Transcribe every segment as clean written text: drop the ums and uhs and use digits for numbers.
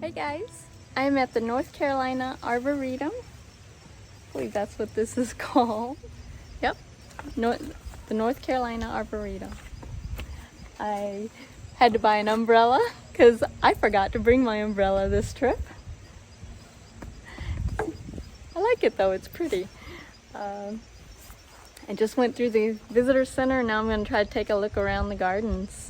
Hey guys, I am at the North Carolina Arboretum. I believe that's what this is called. Yep, the North Carolina Arboretum. I had to buy an umbrella because I forgot to bring my umbrella this trip. I like it though, it's pretty. I just went through the visitor center and now I'm going to try to take a look around the gardens.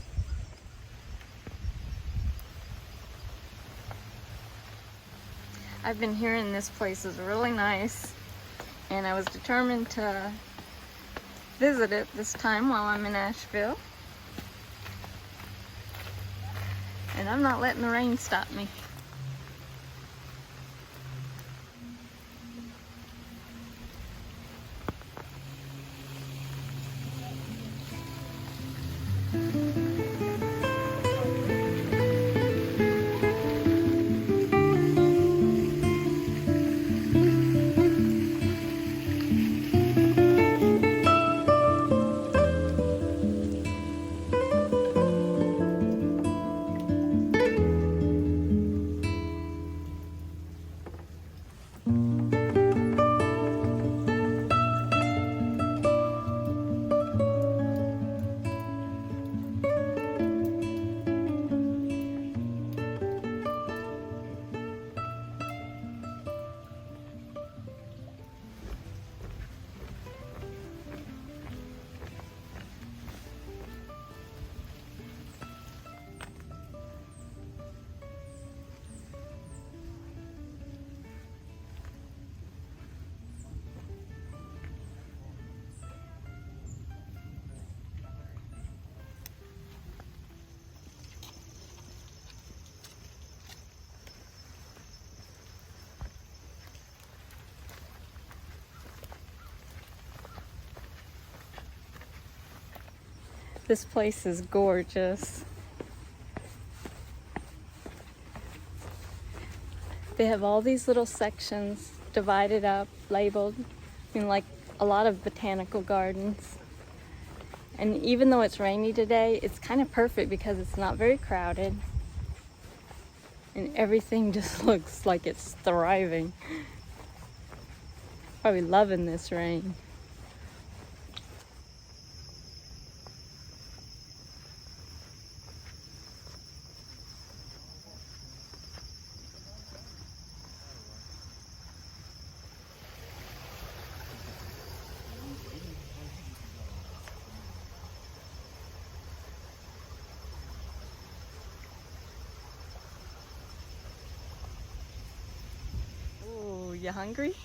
I've been hearing this place is really nice and I was determined to visit it this time while I'm in Asheville. And I'm not letting the rain stop me. This place is gorgeous. They have all these little sections divided up, labeled, like a lot of botanical gardens. And even though it's rainy today, it's kind of perfect because it's not very crowded. And everything just looks like it's thriving. Probably loving this rain. You hungry?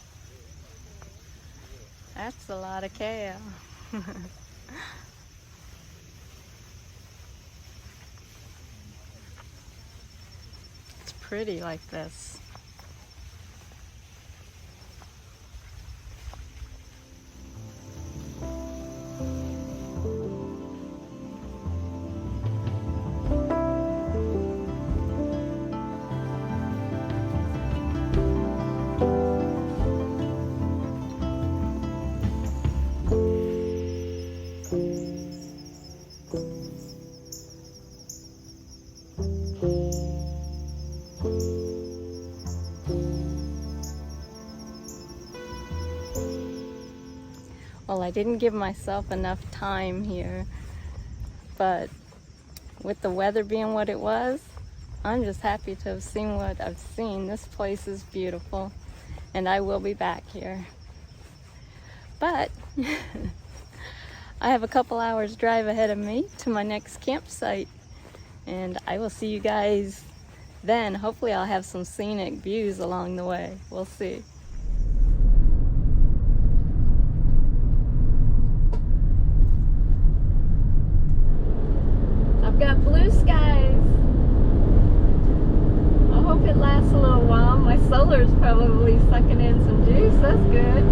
That's a lot of kale. It's pretty like this. Well, I didn't give myself enough time here, but with the weather being what it was, I'm just happy to have seen what I've seen. This place is beautiful, and I will be back here. But I have a couple hours drive ahead of me to my next campsite, and I will see you guys then. Hopefully I'll have some scenic views along the way. We'll see. I've got blue skies. I hope it lasts a little while. My solar's probably sucking in some juice. That's good.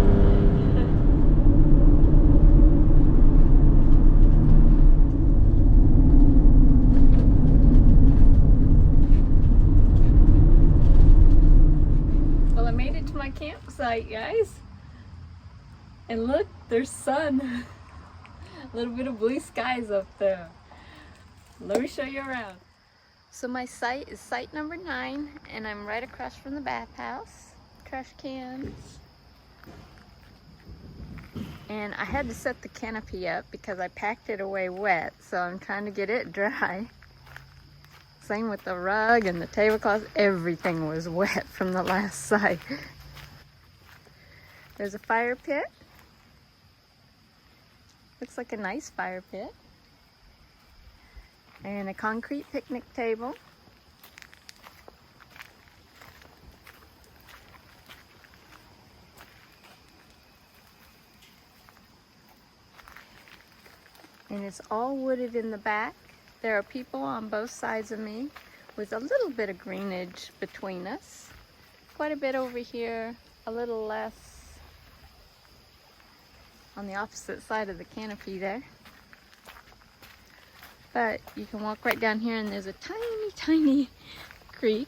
Well, I made it to my campsite, guys. And look, there's sun. A little bit of blue skies up there. Let me show you around. So my site is site number 9, and I'm right across from the bathhouse. Trash cans. And I had to set the canopy up because I packed it away wet, so I'm trying to get it dry. Same with the rug and the tablecloth. Everything was wet from the last site. There's a fire pit. Looks like a nice fire pit. And a concrete picnic table. And it's all wooded in the back. There are people on both sides of me with a little bit of greenage between us. Quite a bit over here, a little less on the opposite side of the canopy there. But you can walk right down here and there's a tiny, tiny creek.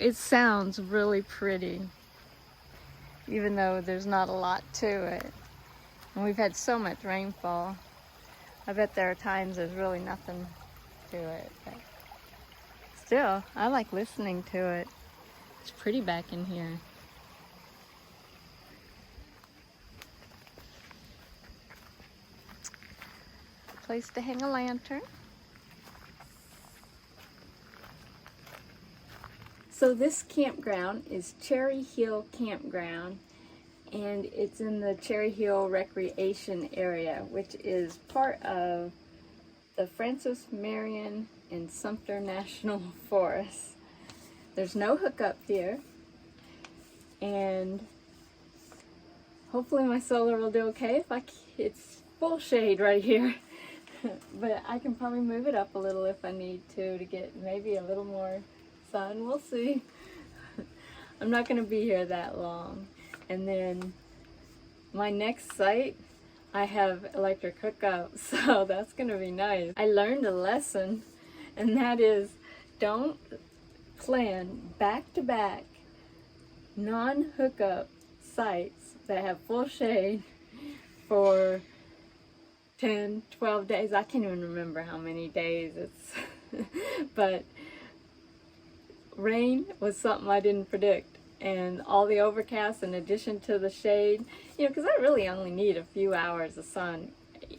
It sounds really pretty, even though there's not a lot to it. And we've had so much rainfall. I bet there are times there's really nothing to it. But still, I like listening to it. It's pretty back in here. Place to hang a lantern. So this campground is Cherry Hill Campground, and it's in the Cherry Hill Recreation Area, which is part of the Francis Marion and Sumter National Forest. There's no hookup here, and hopefully my solar will do okay. It's full shade right here, but I can probably move it up a little if I need to get maybe a little more sun. We'll see. I'm not going to be here that long. And then my next site, I have electric hookup, so that's going to be nice. I learned a lesson, and that is don't plan back-to-back non-hookup sites that have full shade for 10, 12 days. I can't even remember how many days it's but rain was something I didn't predict, and all the overcast in addition to the shade, you know, because I really only need a few hours of sun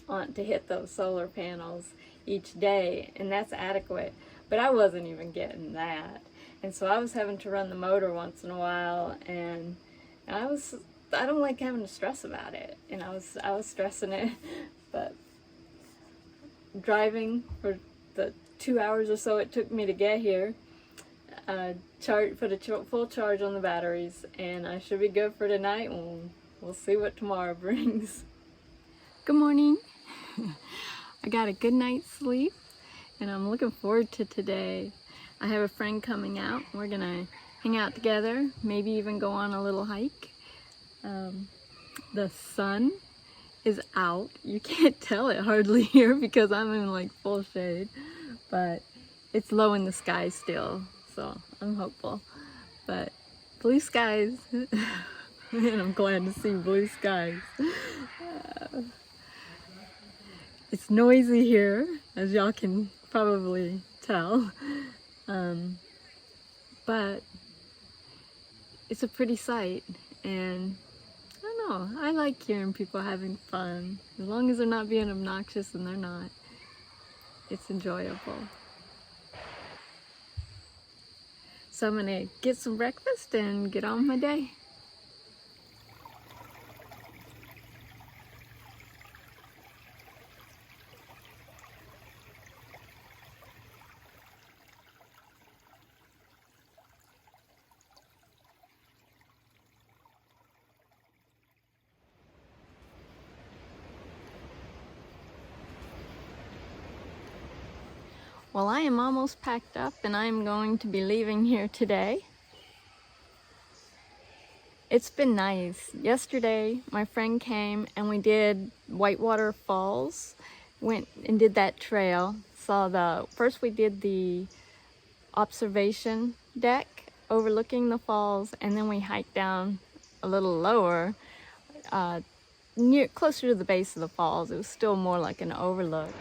on to hit those solar panels each day, and that's adequate, but I wasn't even getting that. And so I was having to run the motor once in a while, and I don't like having to stress about it, and I was stressing it. But driving for the 2 hours or so it took me to get here, put a full charge on the batteries, and I should be good for tonight. We'll see what tomorrow brings. Good morning. I got a good night's sleep, and I'm looking forward to today. I have a friend coming out. We're gonna hang out together, maybe even go on a little hike. The sun is out. You can't tell it hardly here because I'm in like full shade, but it's low in the sky still, so I'm hopeful. But blue skies, and I'm glad to see blue skies. It's noisy here, as y'all can probably tell, but it's a pretty sight, and I don't know, I like hearing people having fun. As long as they're not being obnoxious, and they're not, it's enjoyable. So I'm gonna get some breakfast and get on my day. Well, I am almost packed up, and I am going to be leaving here today. It's been nice. Yesterday, my friend came and we did Whitewater Falls. Went and did that trail. First we did the observation deck overlooking the falls, and then we hiked down a little lower, closer to the base of the falls. It was still more like an overlook.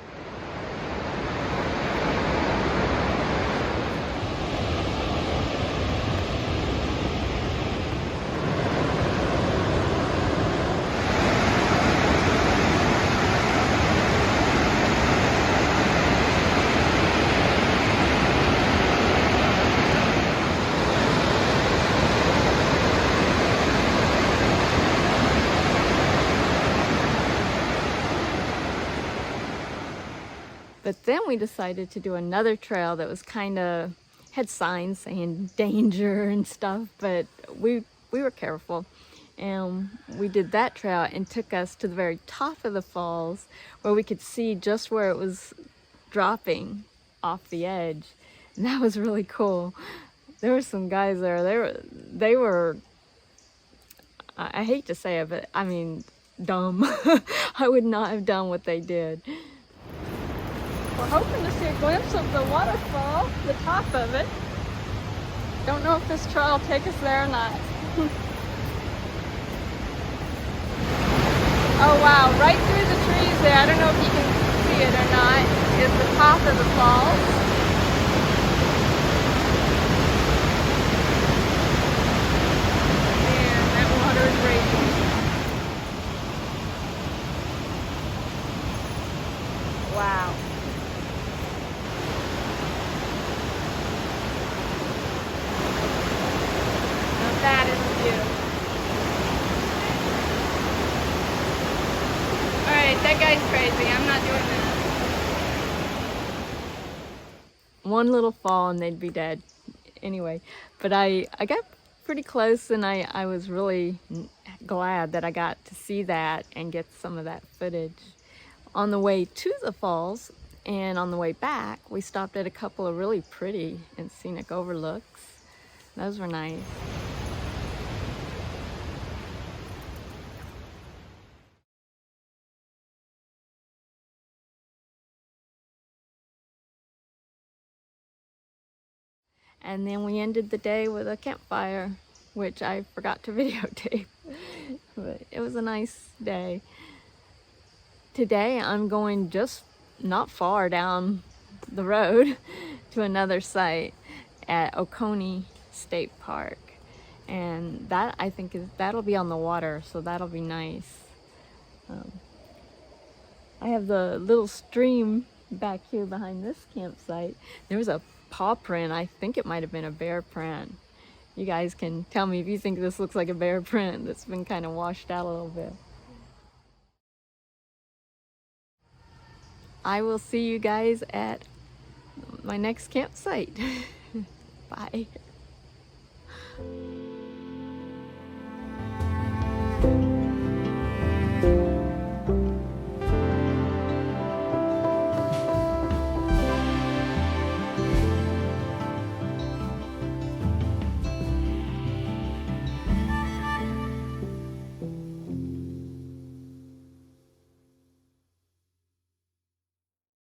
But then we decided to do another trail that was kind of, had signs saying danger and stuff, but we were careful. And we did that trail and took us to the very top of the falls where we could see just where it was dropping off the edge. And that was really cool. There were some guys there, they were I hate to say it, but I mean, dumb. I would not have done what they did. We're hoping to see a glimpse of the waterfall, the top of it. Don't know if this trail will take us there or not. Oh wow, right through the trees there, I don't know if you can see it or not, is the top of the falls. Wow. Now that is a view. Alright, that guy's crazy. I'm not doing that. One little fall and they'd be dead. Anyway, but I got pretty close and I was really glad that I got to see that and get some of that footage. On the way to the falls and on the way back, we stopped at a couple of really pretty and scenic overlooks. Those were nice. And then we ended the day with a campfire, which I forgot to videotape, but it was a nice day. Today I'm going just not far down the road to another site at Oconee State Park, and that I think that'll be on the water, so that'll be nice. I have the little stream back here behind this campsite. There was a paw print. I think it might have been a bear print. You guys can tell me if you think this looks like a bear print that's been kind of washed out a little bit. I will see you guys at my next campsite. Bye.